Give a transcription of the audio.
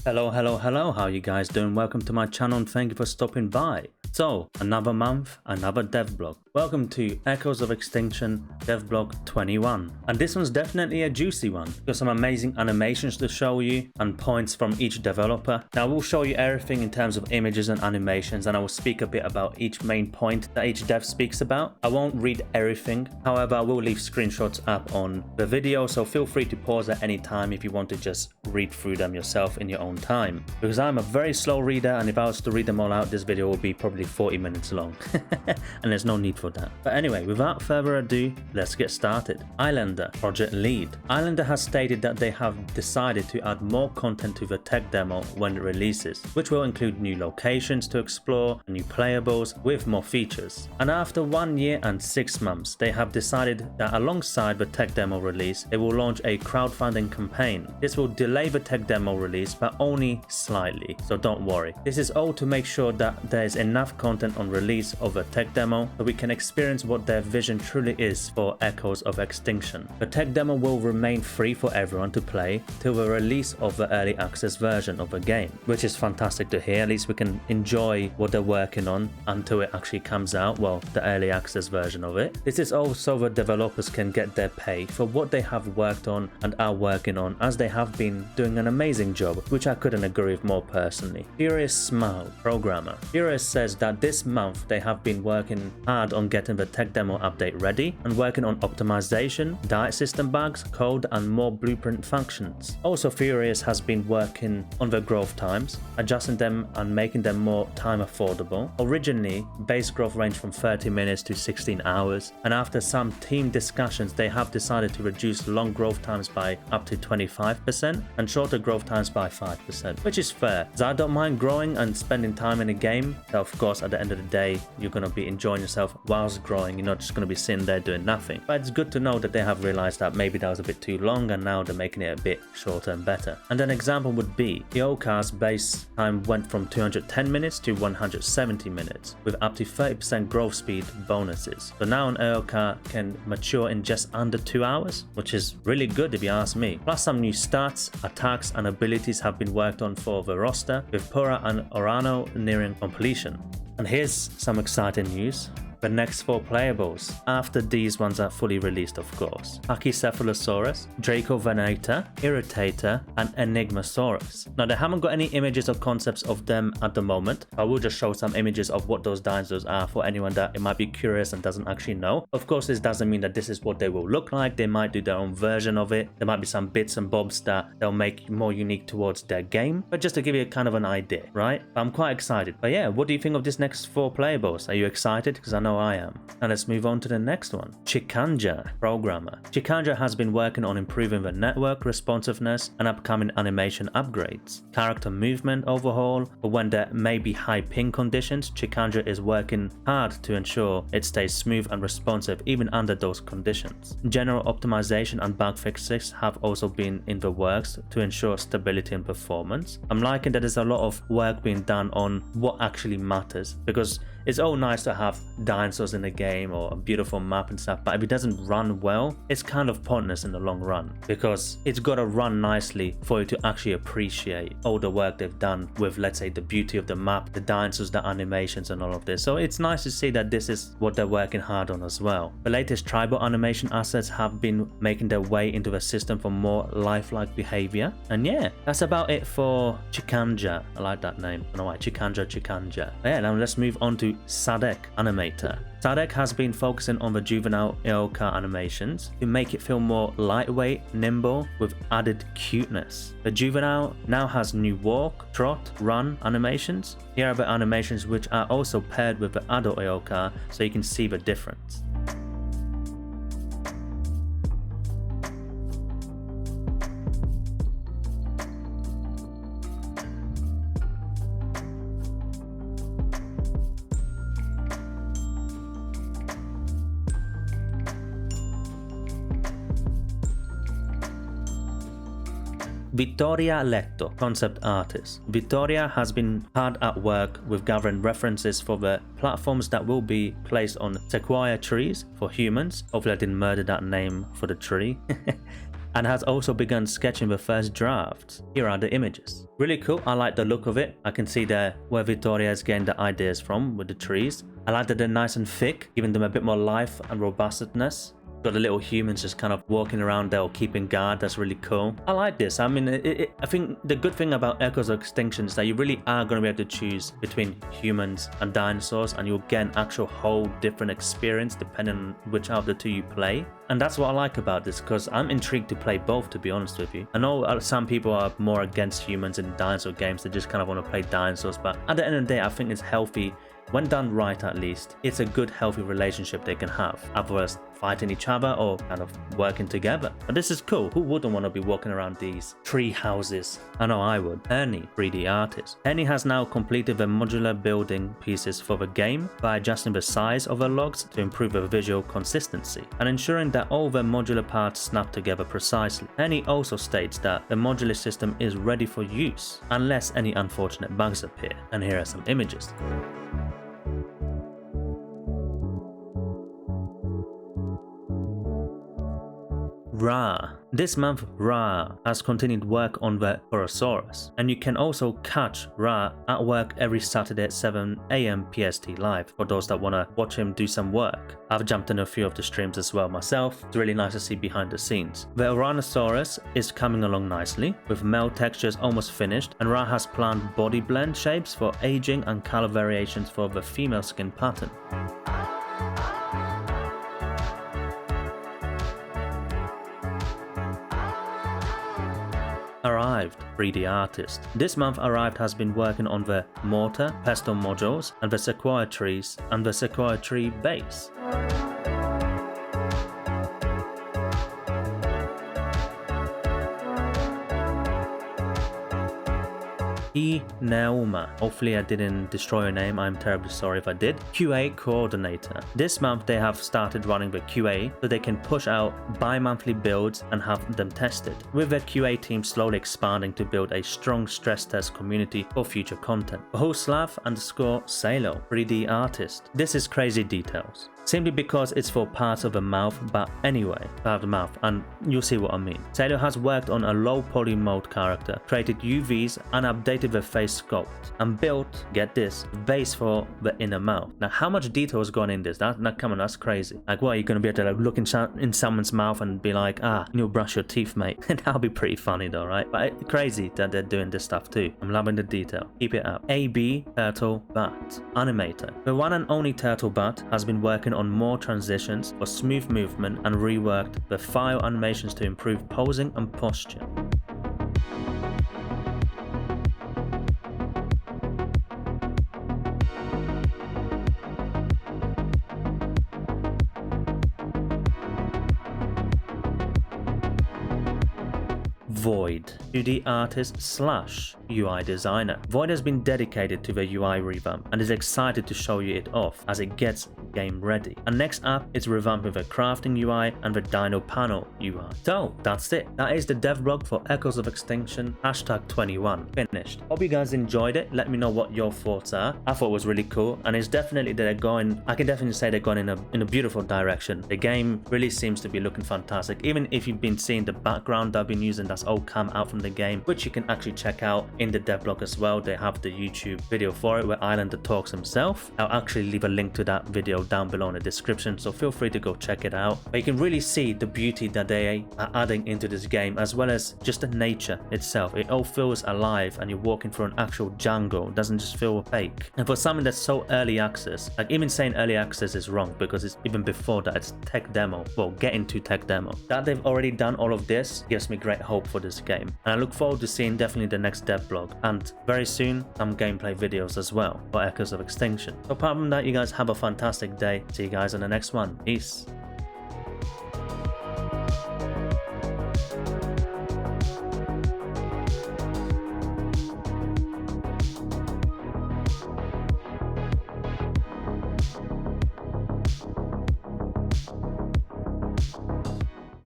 Hello, how you guys doing? Welcome to my channel and thank you for stopping by. So, another month, another devblog. Welcome to Echoes of Extinction devblog 21. And this one's definitely a juicy one. Got some amazing animations to show you and points from each developer. Now we'll show you everything in terms of images and animations, and I will speak a bit about each main point that each dev speaks about. I won't read everything, however I will leave screenshots up on the video, so feel free to pause at any time if you want to just read through them yourself in your own time. Because I'm a very slow reader, and if I was to read them all out, this video will be probably 40 minutes long. And there's no need for that. But anyway, without further ado, let's get started. Islander project lead. Islander has stated that they have decided to add more content to the tech demo when it releases, which will include new locations to explore, new playables with more features. And after 1 year and 6 months, they have decided that alongside the tech demo release, they will launch a crowdfunding campaign. This will delay the tech demo release, but only slightly, so don't worry. This is all to make sure that there is enough content on release of a tech demo so we can experience what their vision truly is for Echoes of Extinction. The tech demo will remain free for everyone to play till the release of the early access version of the game, which is fantastic to hear. At least we can enjoy what they're working on until it actually comes out, well, the early access version of it. This is also the developers can get their pay for what they have worked on and are working on, as they have been doing an amazing job, which I couldn't agree with more personally. Furious Smile, programmer. Furious says that this month they have been working hard on getting the tech demo update ready and working on optimization, diet system bugs, code and more blueprint functions. Also, Furious has been working on the growth times, adjusting them and making them more time affordable. Originally, base growth ranged from 30 minutes to 16 hours, and after some team discussions they have decided to reduce long growth times by up to 25% and shorter growth times by 5%, which is fair, as I don't mind growing and spending time in a game. So of course at the end of the day you're going to be enjoying yourself whilst growing, you're not just going to be sitting there doing nothing. But it's good to know that they have realized that maybe that was a bit too long and now they're making it a bit shorter and better. And an example would be Eokar's base time went from 210 minutes to 170 minutes with up to 30% growth speed bonuses. So now an Eokar can mature in just under 2 hours, which is really good if you ask me. Plus some new stats, attacks and abilities have been worked on for the roster, with Pura and Orano nearing completion. And here's some exciting news. The next 4 playables, after these ones are fully released of course: Pachycephalosaurus, Dracovenator, Irritator and Enigmasaurus. Now they haven't got any images or concepts of them at the moment. I will just show some images of what those dinosaurs are for anyone that it might be curious and doesn't actually know. Of course this doesn't mean that this is what they will look like. They might do their own version of it. There might be some bits and bobs that they'll make more unique towards their game, but just to give you kind of an idea, right? But I'm quite excited. But yeah, what do you think of this next 4 playables? Are you excited? Because I know I am. And let's move on to the next one. Chikanja, programmer. Chikanja has been working on improving the network responsiveness and upcoming animation upgrades. Character movement overhaul, but when there may be high ping conditions, Chikanja is working hard to ensure it stays smooth and responsive even under those conditions. General optimization and bug fixes have also been in the works to ensure stability and performance. I'm liking that there's a lot of work being done on what actually matters, because it's all nice to have dinosaurs in the game or a beautiful map and stuff, but if it doesn't run well, it's kind of pointless in the long run, because it's got to run nicely for you to actually appreciate all the work they've done with, let's say, the beauty of the map, the dinosaurs, the animations and all of this. So it's nice to see that this is what they're working hard on as well. The latest tribal animation assets have been making their way into the system for more lifelike behavior. And yeah, that's about it for Chikanja. I like that name. I don't know why. Chikanja. Yeah, now let's move on to Sadek Animator. Sadek has been focusing on the juvenile Eokar animations to make it feel more lightweight, nimble, with added cuteness. The juvenile now has new walk, trot, run animations. Here are the animations which are also paired with the adult Eokar, so you can see the difference. Vittoria Letto, concept artist. Vittoria has been hard at work with gathering references for the platforms that will be placed on sequoia trees for humans. Hopefully I didn't murder that name for the tree. and has also begun sketching the first drafts. Here are the images. Really cool, I like the look of it. I can see there where Vittoria is getting the ideas from with the trees. I like that they're nice and thick, giving them a bit more life and robustness. Got the little humans just kind of walking around there or keeping guard. That's really cool. I like this. I mean, I think the good thing about Echoes of Extinction is that you really are going to be able to choose between humans and dinosaurs, and you'll get an actual whole different experience depending on which out of the two you play. And that's what I like about this, because I'm intrigued to play both, to be honest with you. I know some people are more against humans in dinosaur games. They just kind of want to play dinosaurs, but at the end of the day, I think it's healthy. When done right, at least, it's a good, healthy relationship they can have, otherwise fighting each other or kind of working together. But this is cool. Who wouldn't want to be walking around these tree houses? I know I would. Ernie, 3D artist. Ernie has now completed the modular building pieces for the game by adjusting the size of the logs to improve the visual consistency and ensuring that all the modular parts snap together precisely. Ernie also states that the modular system is ready for use, unless any unfortunate bugs appear. And here are some images. Ra. This month, Ra has continued work on the Borosaurus, and you can also catch Ra at work every Saturday at 7 AM PST live for those that want to watch him do some work. I've jumped in a few of the streams as well myself. It's really nice to see behind the scenes. The Ouranosaurus is coming along nicely, with male textures almost finished, and Ra has planned body blend shapes for aging and color variations for the female skin pattern. Arrived, 3D artist. This month Arrived has been working on the mortar, pestle modules, and the sequoia trees, and the sequoia tree base. Neuma. Hopefully I didn't destroy your name, I'm terribly sorry if I did. QA coordinator. This month they have started running the QA so they can push out bi-monthly builds and have them tested, with their QA team slowly expanding to build a strong stress test community for future content. Bohuslav_Salo, 3D artist. This is crazy details, simply because it's for parts of the mouth, but anyway, part of the mouth, and you'll see what I mean. Salo has worked on a low poly mode character, created UVs and updated the face sculpt, and built, get this, base for the inner mouth. Now how much detail has gone in this? Come on, that's crazy. Like, what, are you going to be able to like, look in someone's mouth and be like, you'll brush your teeth, mate? That'll be pretty funny though, right? But it's crazy that they're doing this stuff too. I'm loving the detail. Keep it up. AB Turtle Bat, animator. The one and only Turtle Bat has been working on more transitions for smooth movement and reworked the file animations to improve posing and posture. Void, 2D artist / UI designer. Void has been dedicated to the UI revamp and is excited to show you it off as it gets game ready. And next up, it's revamping the crafting UI and the Dino Panel UI. So that's it. That is the dev blog for Echoes of Extinction #21 finished. Hope you guys enjoyed it. Let me know what your thoughts are. I thought it was really cool, and it's definitely that they're going. I can definitely say they're going in a beautiful direction. The game really seems to be looking fantastic. Even if you've been seeing the background I've been using, that's all come out from the game, which you can actually check out in the dev blog as well. They have the YouTube video for it where Islander talks himself. I'll actually leave a link to that video down below in the description, so feel free to go check it out. But you can really see the beauty that they are adding into this game, as well as just the nature itself. It all feels alive and you're walking through an actual jungle. It doesn't just feel fake. And for something that's so early access, like even saying early access is wrong because it's even before that, it's tech demo. Well, getting to tech demo. That they've already done all of this gives me great hope for this game. And I look forward to seeing definitely the next dev blog, and very soon some gameplay videos as well for Echoes of Extinction. So apart from that, you guys have a fantastic day. See you guys in the next one. Peace.